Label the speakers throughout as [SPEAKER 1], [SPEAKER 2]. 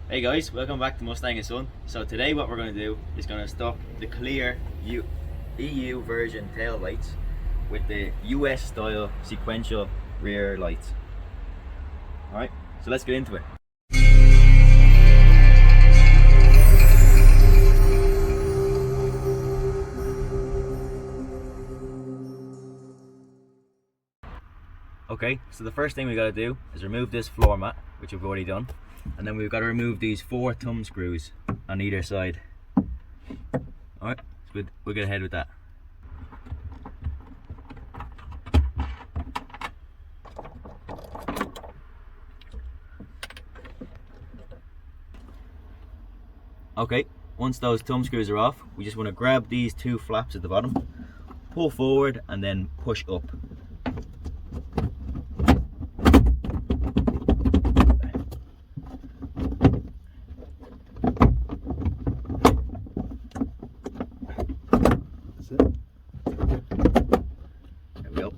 [SPEAKER 1] Hey guys, welcome back to Mustang and Son. So today what we're going to do is going to stock the clear EU version tail lights with the US style sequential rear lights. Alright, so let's get into it. Okay, so the first thing we got to do is remove this floor mat, which we've already done. And then we've got to remove these 4 thumb screws on either side. Alright, so we'll get ahead with that. Okay, once those thumb screws are off, we just want to grab these 2 flaps at the bottom, pull forward and then push up. There we go.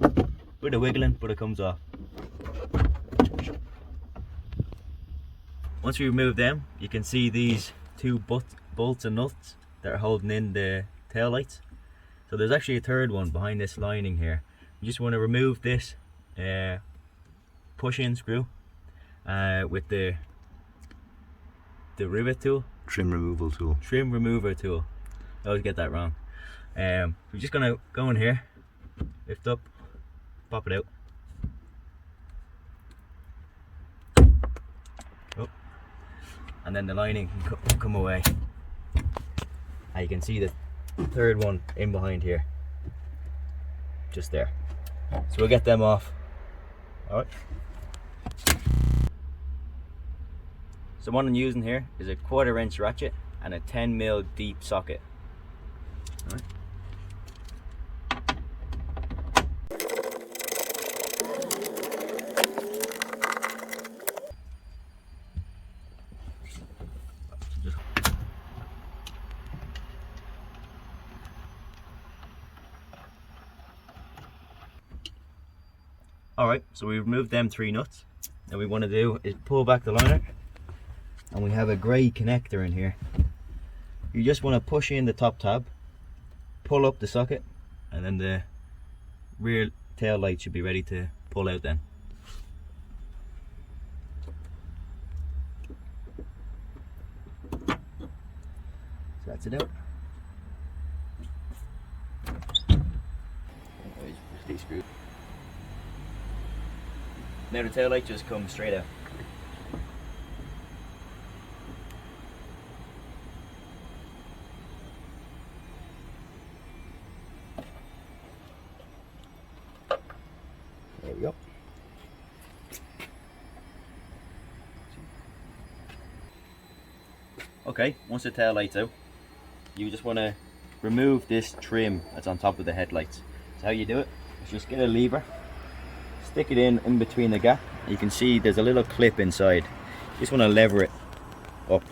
[SPEAKER 1] Bit of wiggling, but it comes off. Once we remove them, you can see these 2 bolts and nuts that are holding in the tail lights. So there's actually a third one behind this lining here. You just want to remove this push-in screw with the rivet tool.
[SPEAKER 2] Trim removal tool.
[SPEAKER 1] Trim remover tool. I always get that wrong. We're just gonna go in here, lift up, pop it out. Oh. And then the lining can come away. And you can see the third one in behind here, just there. So we'll get them off. Alright. So what I'm using here is a 1/4 inch ratchet and a 10mm deep socket. Alright. Alright, so we removed them 3 nuts. Now we want to do is pull back the liner, and we have a grey connector in here. You just want to push in the top tab, pull up the socket, and then the rear tail light should be ready to pull out then. So that's it out. These screws. Now the tail light just comes straight out. There we go. Okay, once the tail light's out, you just want to remove this trim that's on top of the headlights. So how you do it is just get a lever, stick it in between the gap. You can see there's a little clip inside. You just want to lever it up.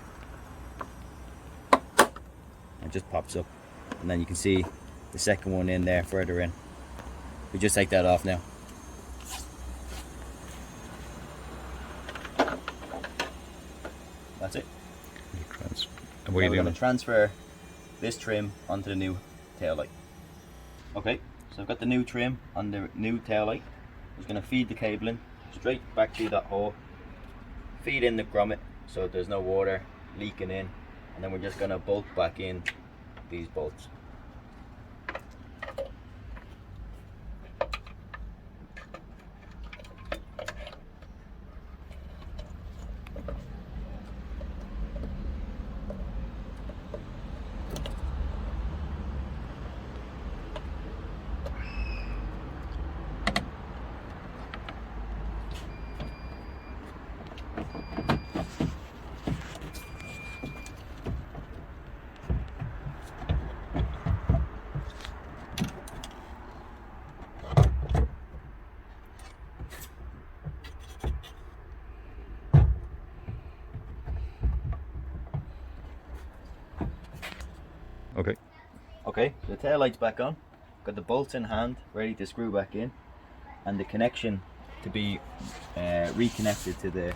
[SPEAKER 1] It just pops up. And then you can see the second one in there further in. We just take that off now. That's it.
[SPEAKER 2] And what are you
[SPEAKER 1] going
[SPEAKER 2] doing?
[SPEAKER 1] to transfer this trim onto the new tail light. Okay, so I've got the new trim on the new tail light. I'm just going to feed the cable in straight back through that hole, feed in the grommet so there's no water leaking in, and then we're just going to bolt back in these bolts.
[SPEAKER 2] Okay.
[SPEAKER 1] Okay, the tail light's back on. Got the bolts in hand, ready to screw back in, and the connection to be reconnected to the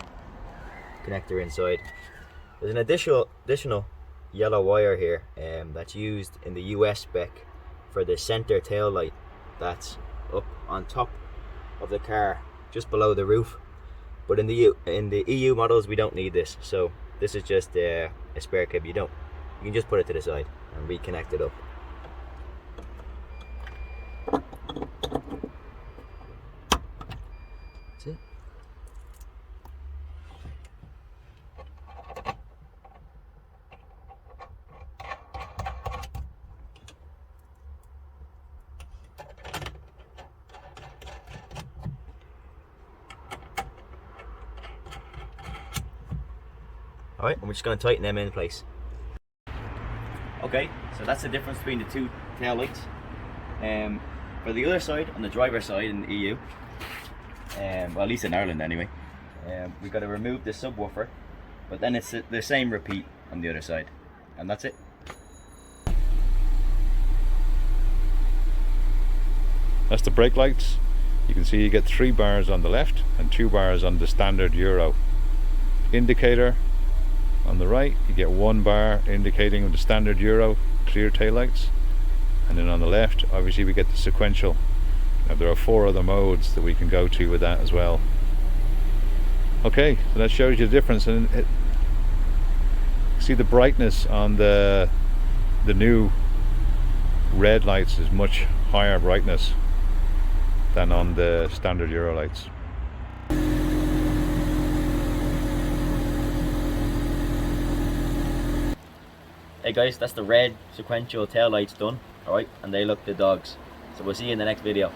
[SPEAKER 1] connector inside. There's an additional yellow wire here that's used in the US spec for the center tail light that's up on top of the car, just below the roof. But in the EU models, we don't need this, so this is just a spare cable. You can just put it to the side and reconnect it up. That's it. Alright, and we're just going to tighten them in place. Okay, so that's the difference between the two tail lights. For the other side, on the driver's side in the EU, well, at least in Ireland anyway, we've got to remove the subwoofer, but then it's the same repeat on the other side, and that's it.
[SPEAKER 2] That's the brake lights. You can see you get 3 bars on the left and 2 bars on the standard Euro. Indicator on the right, you get 1 bar indicating the standard Euro clear taillights, and then on the left obviously we get the sequential. Now there are 4 other modes that we can go to with that as well. Okay, so that shows you the difference, and see the brightness on the new red lights is much higher brightness than on the standard Euro lights.
[SPEAKER 1] Hey guys, that's the red sequential tail lights done, alright, and they look the dogs. So we'll see you in the next video.